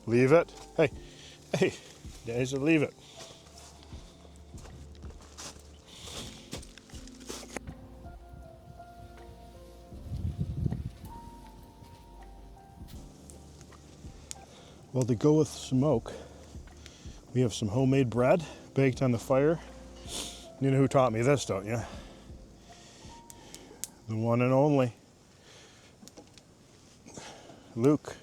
Leave it. Hey, hey, Daddy said leave it. Well, to go with smoke, we have some homemade bread baked on the fire. You know who taught me this, don't you? The one and only Luke.